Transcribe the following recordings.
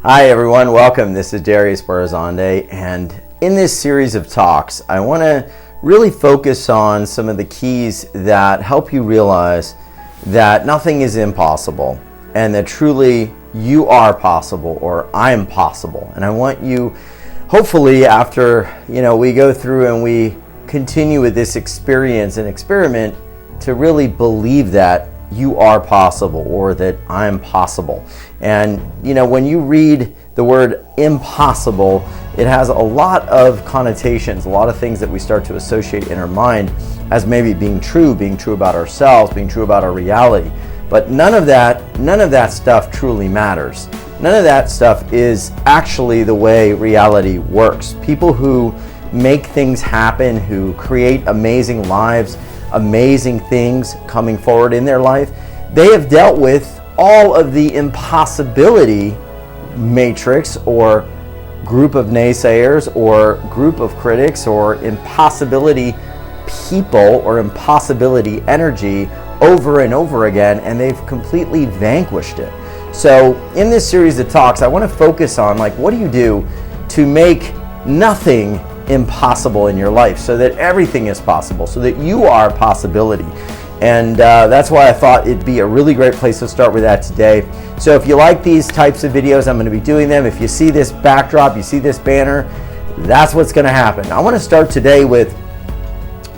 Hi everyone, welcome. This is Darius Barazande, and in this series of talks, I want to really focus on some of the keys that help you realize that nothing is impossible and that truly you are possible, or I am possible. And I want you, hopefully after we go through and we continue with this experience and experiment, to really believe that you are possible, or that I am possible. And when you read the word impossible, it has a lot of connotations, a lot of things that we start to associate in our mind as maybe being true about ourselves, being true about our reality. But none of that stuff truly matters. None of that stuff is actually the way reality works. People who make things happen, who create amazing lives, amazing things coming forward in their life, they have dealt with all of the impossibility matrix or group of naysayers or group of critics or impossibility people or impossibility energy over and over again, and they've completely vanquished it. So in this series of talks, I want to focus on what do you do to make nothing impossible in your life, so that everything is possible, so that you are a possibility. And that's why I thought it'd be a really great place to start with that today. So if you like these types of videos, I'm going to be doing them. If you see this backdrop, you see this banner, that's what's going to happen. I want to start today with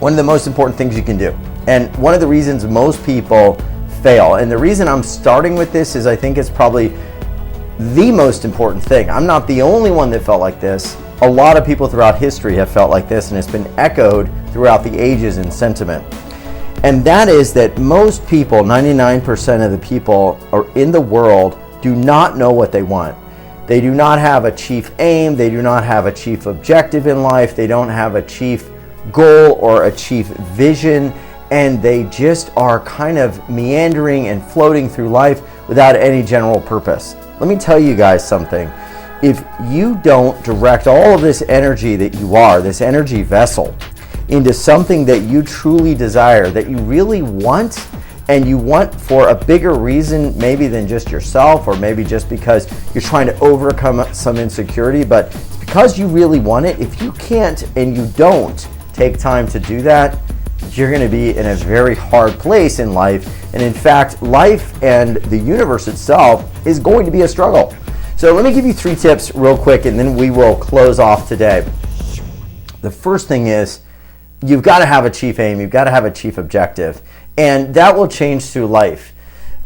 one of the most important things you can do, and one of the reasons most people fail. And the reason I'm starting with this is I think it's probably the most important thing. I'm not the only one that felt like this. A lot of people throughout history have felt like this, and it's been echoed throughout the ages in sentiment. And that is that most people, 99% of the people in the world, do not know what they want. They do not have a chief aim. They do not have a chief objective in life. They don't have a chief goal or a chief vision. And they just are kind of meandering and floating through life without any general purpose. Let me tell you guys something. If you don't direct all of this energy that you are, this energy vessel, into something that you truly desire, that you really want, and you want for a bigger reason maybe than just yourself, or maybe just because you're trying to overcome some insecurity, but it's because you really want it. If you can't and you don't take time to do that, you're going to be in a very hard place in life. And in fact, life and the universe itself is going to be a struggle. So let me give you 3 tips real quick, and then we will close off today. The first thing is, you've got to have a chief aim. You've got to have a chief objective. And that will change through life.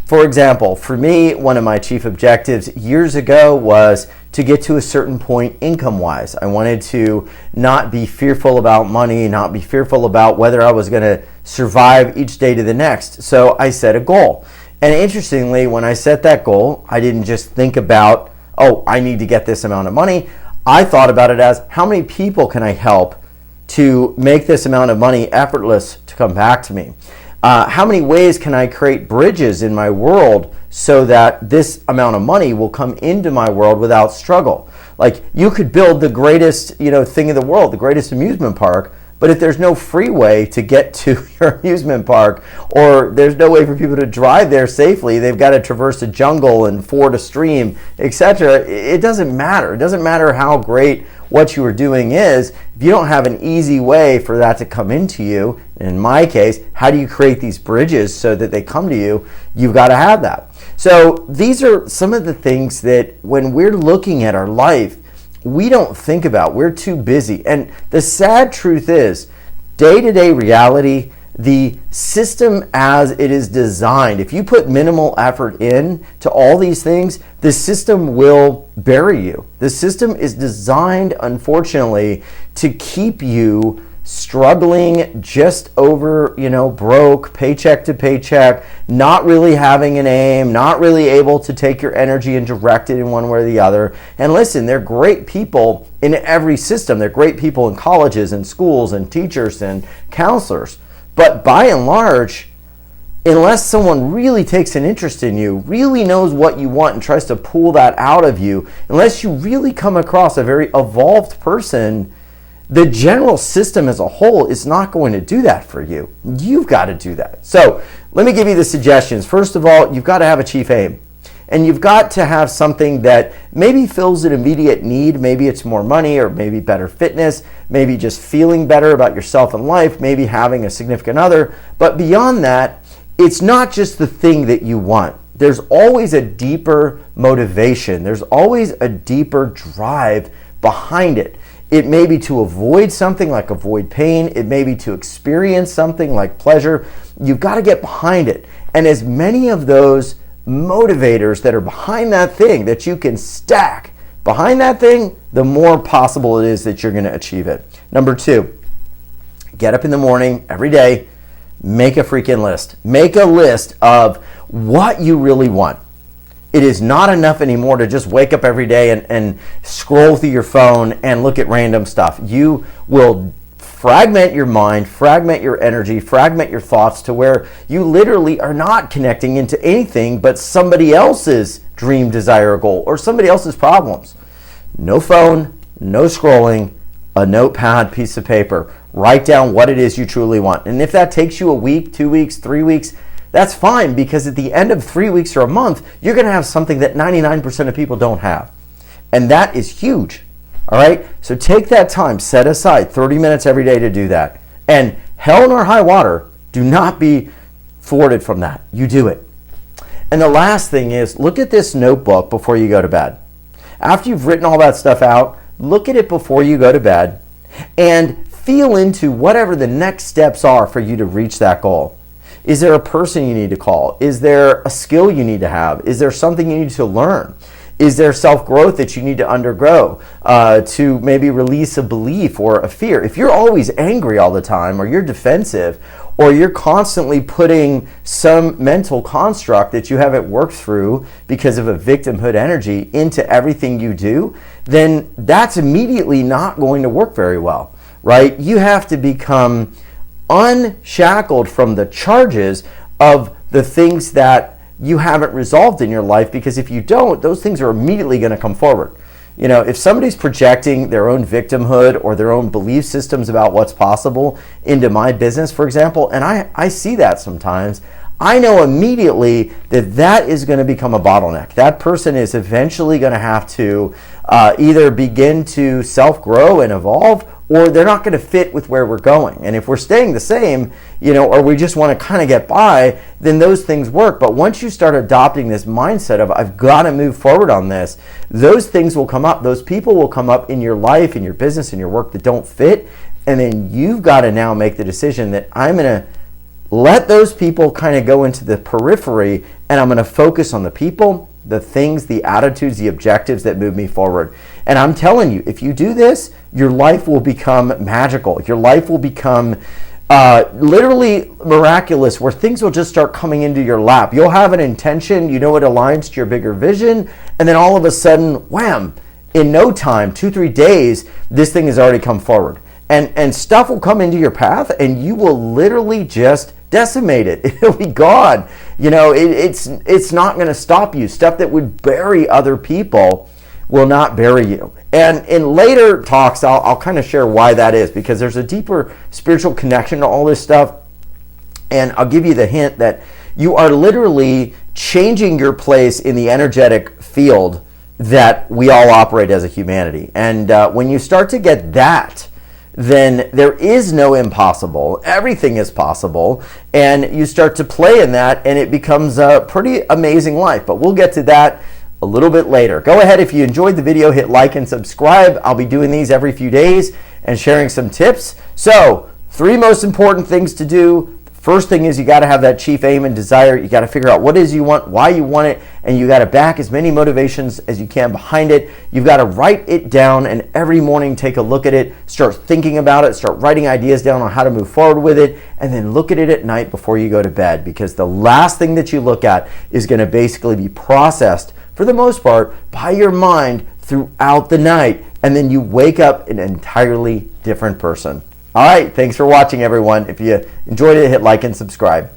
For example, for me, one of my chief objectives years ago was to get to a certain point income-wise. I wanted to not be fearful about money, not be fearful about whether I was going to survive each day to the next. So I set a goal. And interestingly, when I set that goal, I didn't just think about, oh, I need to get this amount of money. I thought about it as, how many people can I help to make this amount of money effortless to come back to me? How many ways can I create bridges in my world so that this amount of money will come into my world without struggle? Like, you could build the greatest thing in the world, the greatest amusement park, but if there's no freeway to get to your amusement park, or there's no way for people to drive there safely, they've got to traverse a jungle and ford a stream, etc., it doesn't matter. It doesn't matter how great what you are doing is, if you don't have an easy way for that to come into you. In my case, how do you create these bridges so that they come to you? You've got to have that. So these are some of the things that when we're looking at our life, we don't think about. We're too busy. And the sad truth is, day-to-day reality, the system as it is designed, if you put minimal effort in to all these things, the system will bury you. The system is designed, unfortunately, to keep you struggling just over, broke, paycheck to paycheck, not really having an aim, not really able to take your energy and direct it in one way or the other. And listen, they're great people in every system. They're great people in colleges and schools and teachers and counselors. But by and large, unless someone really takes an interest in you, really knows what you want and tries to pull that out of you, unless you really come across a very evolved person, the general system as a whole is not going to do that for you. You've got to do that. So let me give you the suggestions. First of all, you've got to have a chief aim. And you've got to have something that maybe fills an immediate need. Maybe it's more money, or maybe better fitness, maybe just feeling better about yourself and life, maybe having a significant other. But beyond that, it's not just the thing that you want. There's always a deeper motivation. There's always a deeper drive behind it. It may be to avoid something, like avoid pain. It may be to experience something like pleasure. You've got to get behind it. And as many of those motivators that are behind that thing that you can stack behind that thing, the more possible it is that you're going to achieve it. Number 2, get up in the morning every day, make a freaking list. Make a list of what you really want. It is not enough anymore to just wake up every day and scroll through your phone and look at random stuff. You will fragment your mind, fragment your energy, fragment your thoughts to where you literally are not connecting into anything but somebody else's dream, desire, or goal, or somebody else's problems. No phone, no scrolling, a notepad, piece of paper. Write down what it is you truly want. And if that takes you a week, 2 weeks, 3 weeks, that's fine, because at the end of 3 weeks or a month, you're going to have something that 99% of people don't have. And that is huge. All right? So take that time, set aside 30 minutes every day to do that. And hell nor high water, do not be thwarted from that. You do it. And the last thing is, look at this notebook before you go to bed. After you've written all that stuff out, look at it before you go to bed and feel into whatever the next steps are for you to reach that goal. Is there a person you need to call? Is there a skill you need to have? Is there something you need to learn? Is there self-growth that you need to undergo to maybe release a belief or a fear? If you're always angry all the time, or you're defensive, or you're constantly putting some mental construct that you haven't worked through because of a victimhood energy into everything you do, then that's immediately not going to work very well, right? You have to become unshackled from the charges of the things that you haven't resolved in your life, because if you don't, those things are immediately going to come forward. You know, if somebody's projecting their own victimhood or their own belief systems about what's possible into my business, for example, and I see that sometimes, I know immediately that that is going to become a bottleneck. That person is eventually going to have to either begin to self-grow and evolve, or they're not going to fit with where we're going. And if we're staying the same, you know, or we just want to kind of get by, then those things work. But once you start adopting this mindset of, I've got to move forward on this, those things will come up. Those people will come up in your life, in your business, in your work that don't fit. And then you've got to now make the decision that I'm going to let those people kind of go into the periphery, and I'm going to focus on the people, the things, the attitudes, the objectives that move me forward. And I'm telling you, if you do this, your life will become magical. Your life will become literally miraculous, where things will just start coming into your lap. You'll have an intention, you know it aligns to your bigger vision, and then all of a sudden, wham, in no time, 2-3 days, this thing has already come forward. And stuff will come into your path, and you will literally just decimate it. It'll be gone. You know, it's not going to stop you. Stuff that would bury other people will not bury you. And in later talks, I'll kind of share why that is, because there's a deeper spiritual connection to all this stuff. And I'll give you the hint that you are literally changing your place in the energetic field that we all operate as a humanity. And when you start to get that, then there is no impossible. Everything is possible. And you start to play in that, and it becomes a pretty amazing life. But we'll get to that a little bit later. Go ahead, if you enjoyed the video, hit like and subscribe. I'll be doing these every few days and sharing some tips. So, 3 most important things to do. First thing is, you got to have that chief aim and desire. You got to figure out what it is you want, why you want it, and you got to back as many motivations as you can behind it. You've got to write it down, and every morning take a look at it, start thinking about it, start writing ideas down on how to move forward with it, and then look at it at night before you go to bed, because the last thing that you look at is going to basically be processed, for the most part, by your mind throughout the night, and then you wake up an entirely different person. All right, thanks for watching, everyone. If you enjoyed it, hit like and subscribe.